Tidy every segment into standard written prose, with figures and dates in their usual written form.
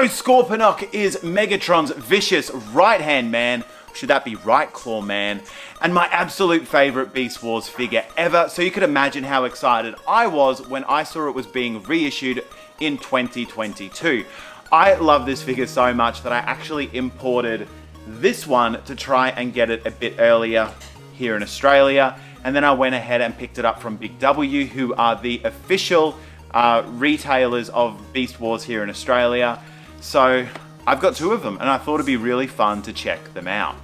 So Scorponok is Megatron's vicious right-hand man. Should that be right claw man? And my absolute favorite Beast Wars figure ever. So you could imagine how excited I was when I saw it was being reissued in 2022. I love this figure so much that I actually imported this one to try and get it a bit earlier here in Australia. And then I went ahead and picked it up from Big W, who are the official retailers of Beast Wars here in Australia. So I've got two of them and I thought it'd be really fun to check them out.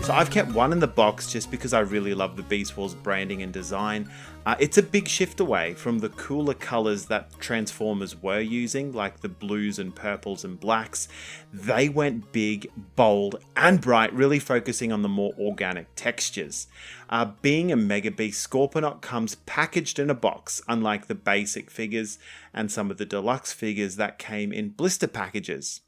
So I've kept one in the box just because I really love the Beast Wars branding and design. It's a big shift away from the cooler colors that Transformers were using, like the blues and purples and blacks. They went big, bold, and bright, really focusing on the more organic textures. Being a Mega Beast, Scorponok comes packaged in a box, unlike the basic figures and some of the deluxe figures that came in blister packages.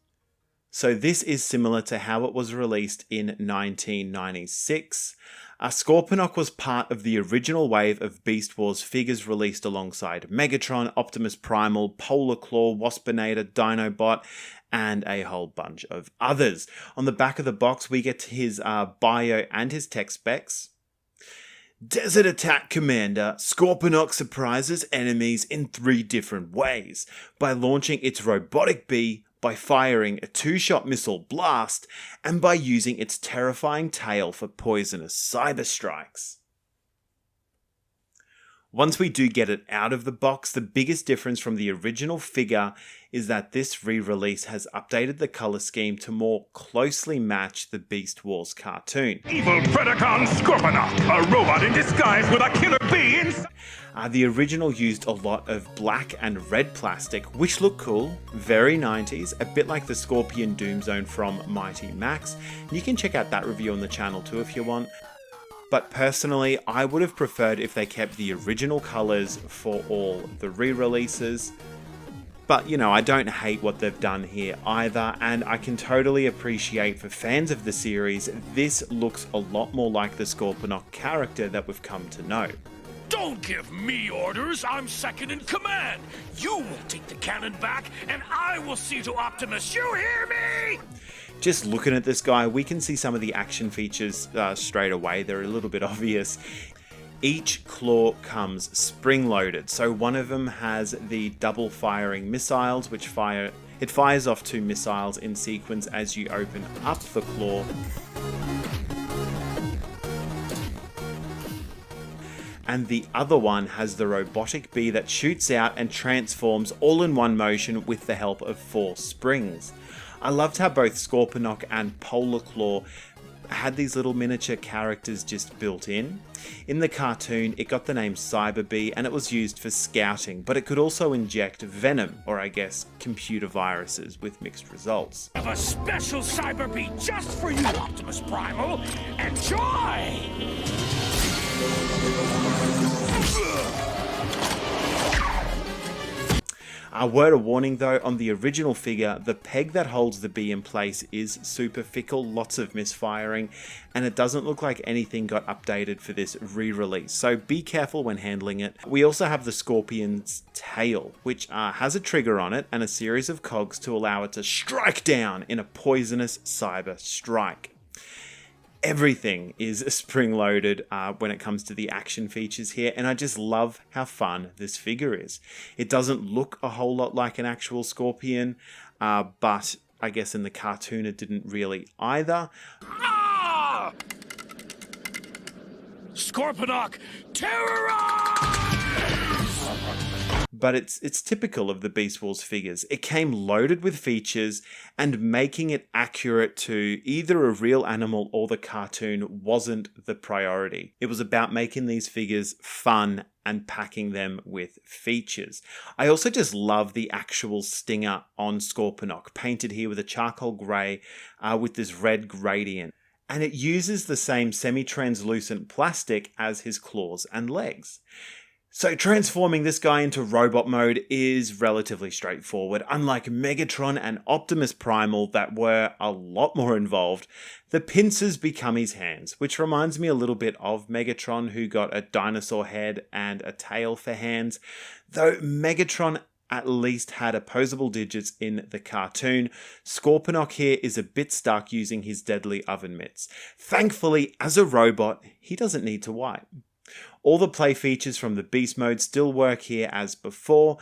So this is similar to how it was released in 1996. Scorponok was part of the original wave of Beast Wars figures released alongside Megatron, Optimus Primal, Polar Claw, Waspinator, Dinobot, and a whole bunch of others. On the back of the box we get his bio and his tech specs. Desert Attack Commander, Scorponok surprises enemies in 3 different ways. By launching its robotic bee, by firing a 2-shot missile blast, and by using its terrifying tail for poisonous cyber strikes. Once we do get it out of the box, the biggest difference from the original figure is that this re-release has updated the color scheme to more closely match the Beast Wars cartoon. Evil Predacon Scorponok, a robot in disguise with a killer bee inside. The original used a lot of black and red plastic, which looked cool, very 90s, a bit like the Scorpion Doom Zone from Mighty Max. You can check out that review on the channel too if you want. But personally, I would have preferred if they kept the original colors for all the re-releases. But, you know, I don't hate what they've done here either, and I can totally appreciate for fans of the series, this looks a lot more like the Scorponok character that we've come to know. Don't give me orders, I'm second in command! You will take the cannon back, and I will see to Optimus, you hear me? Just looking at this guy, we can see some of the action features straight away. They're a little bit obvious. Each claw comes spring-loaded, so one of them has the double firing missiles, which it fires off 2 missiles in sequence as you open up the claw. And the other one has the robotic bee that shoots out and transforms all in one motion with the help of 4 springs. I loved how both Scorponok and Polar Claw had these little miniature characters just built in. In the cartoon, it got the name Cyber Bee and it was used for scouting, but it could also inject venom, or I guess computer viruses, with mixed results. I have a special Cyber Bee just for you, Optimus Primal. Enjoy! A word of warning though, on the original figure, the peg that holds the bee in place is super fickle, lots of misfiring, and it doesn't look like anything got updated for this re-release, so be careful when handling it. We also have the Scorpion's tail, which has a trigger on it and a series of cogs to allow it to strike down in a poisonous cyber strike. Everything is spring-loaded when it comes to the action features here, and I just love how fun this figure is. It doesn't look a whole lot like an actual Scorpion, but I guess in the cartoon it didn't really either. Ah! Scorponok, terrorize! But it's typical of the Beast Wars figures. It came loaded with features, and making it accurate to either a real animal or the cartoon wasn't the priority. It was about making these figures fun and packing them with features. I also just love the actual stinger on Scorponok, painted here with a charcoal grey with this red gradient. And it uses the same semi-translucent plastic as his claws and legs. So transforming this guy into robot mode is relatively straightforward. Unlike Megatron and Optimus Primal that were a lot more involved, the pincers become his hands, which reminds me a little bit of Megatron, who got a dinosaur head and a tail for hands, though Megatron at least had opposable digits in the cartoon. Scorponok here is a bit stuck using his deadly oven mitts. Thankfully, as a robot, he doesn't need to wipe. All the play features from the Beast Mode still work here as before,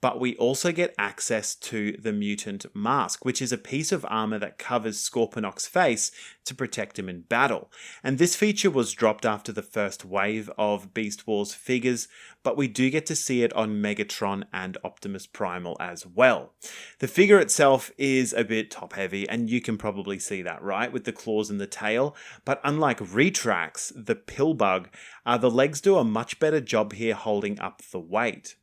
but we also get access to the Mutant Mask, which is a piece of armor that covers Scorponok's face to protect him in battle. And this feature was dropped after the first wave of Beast Wars figures, but we do get to see it on Megatron and Optimus Primal as well. The figure itself is a bit top-heavy, and you can probably see that, right, with the claws and the tail. But unlike Retrax, the Pillbug, the legs do a much better job here holding up the weight.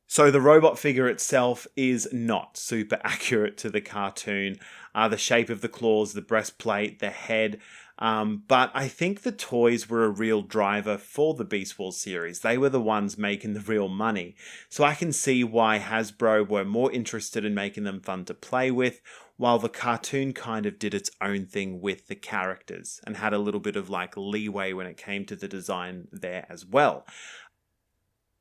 So the robot figure itself is not super accurate to the cartoon. The shape of the claws, the breastplate, the head. But I think the toys were a real driver for the Beast Wars series. They were the ones making the real money. So I can see why Hasbro were more interested in making them fun to play with, while the cartoon kind of did its own thing with the characters and had a little bit of like leeway when it came to the design there as well.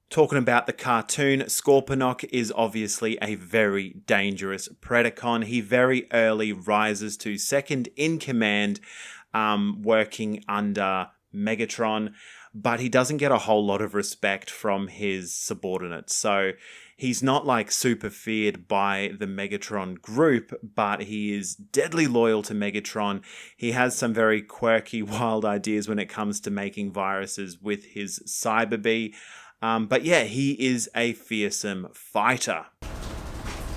Talking about the cartoon, Scorponok is obviously a very dangerous Predacon. He very early rises to second in command, working under Megatron, but he doesn't get a whole lot of respect from his subordinates. So he's not like super feared by the Megatron group, but he is deadly loyal to Megatron. He has some very quirky, wild ideas when it comes to making viruses with his Cyber Bee. But yeah, he is a fearsome fighter.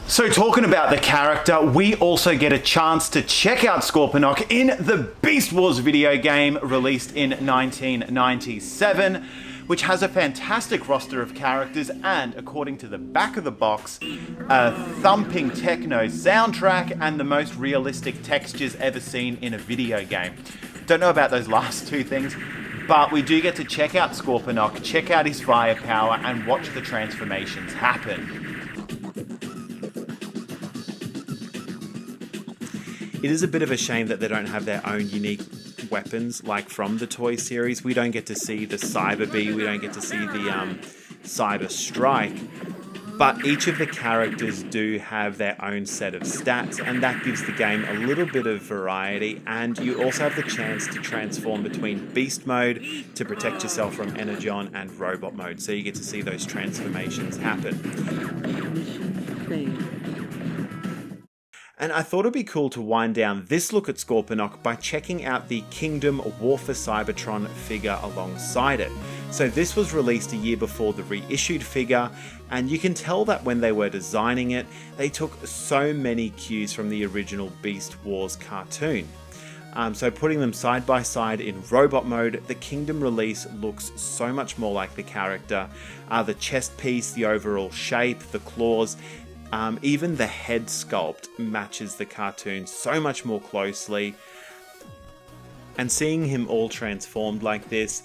So talking about the character, we also get a chance to check out Scorponok in the Beast Wars video game released in 1997, which has a fantastic roster of characters and, according to the back of the box, a thumping techno soundtrack and the most realistic textures ever seen in a video game. Don't know about those last two things, but we do get to check out Scorponok, check out his firepower, and watch the transformations happen. It is a bit of a shame that they don't have their own unique weapons, like from the toy series. We don't get to see the Cyber Bee, we don't get to see the Cyber Strike. But each of the characters do have their own set of stats, and that gives the game a little bit of variety, and you also have the chance to transform between Beast Mode to protect yourself from Energon and Robot Mode, so you get to see those transformations happen. And I thought it'd be cool to wind down this look at Scorponok by checking out the Kingdom War for Cybertron figure alongside it. So this was released a year before the reissued figure, and you can tell that when they were designing it, they took so many cues from the original Beast Wars cartoon. So putting them side by side in robot mode, the Kingdom release looks so much more like the character. The chest piece, the overall shape, the claws, even the head sculpt matches the cartoon so much more closely. And seeing him all transformed like this,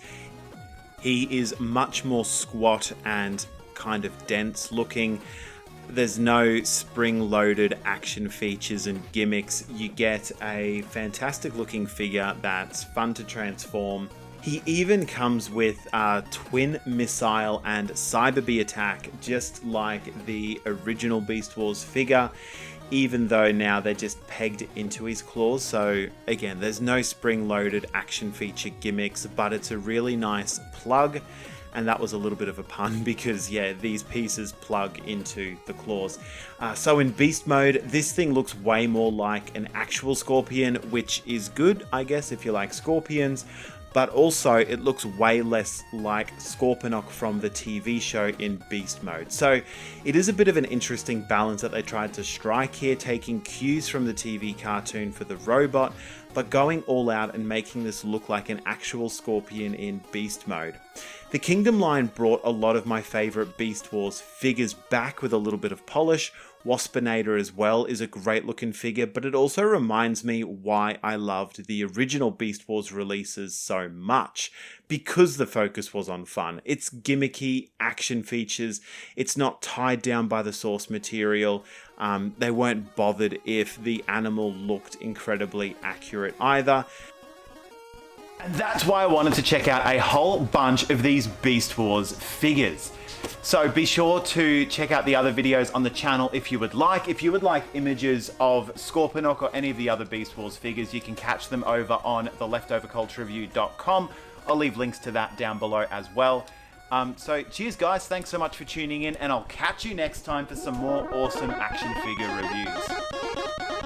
he is much more squat and kind of dense looking. There's no spring-loaded action features and gimmicks. You get a fantastic looking figure that's fun to transform. He even comes with a twin missile and Cyber Bee attack, just like the original Beast Wars figure, even though now they're just pegged into his claws. So again, there's no spring-loaded action feature gimmicks, but it's a really nice plug. And that was a little bit of a pun because, yeah, these pieces plug into the claws. So in Beast Mode, this thing looks way more like an actual Scorpion, which is good, I guess, if you like Scorpions. But also, it looks way less like Scorponok from the TV show in Beast Mode. So it is a bit of an interesting balance that they tried to strike here, taking cues from the TV cartoon for the robot, but going all out and making this look like an actual Scorpion in Beast Mode. The Kingdom line brought a lot of my favourite Beast Wars figures back with a little bit of polish. Waspinator as well is a great looking figure, but it also reminds me why I loved the original Beast Wars releases so much, because the focus was on fun. It's gimmicky action features, it's not tied down by the source material, they weren't bothered if the animal looked incredibly accurate either. And that's why I wanted to check out a whole bunch of these Beast Wars figures. So be sure to check out the other videos on the channel if you would like. If you would like images of Scorponok or any of the other Beast Wars figures, you can catch them over on theleftoverculturereview.com. I'll leave links to that down below as well. So cheers guys, thanks so much for tuning in, and I'll catch you next time for some more awesome action figure reviews.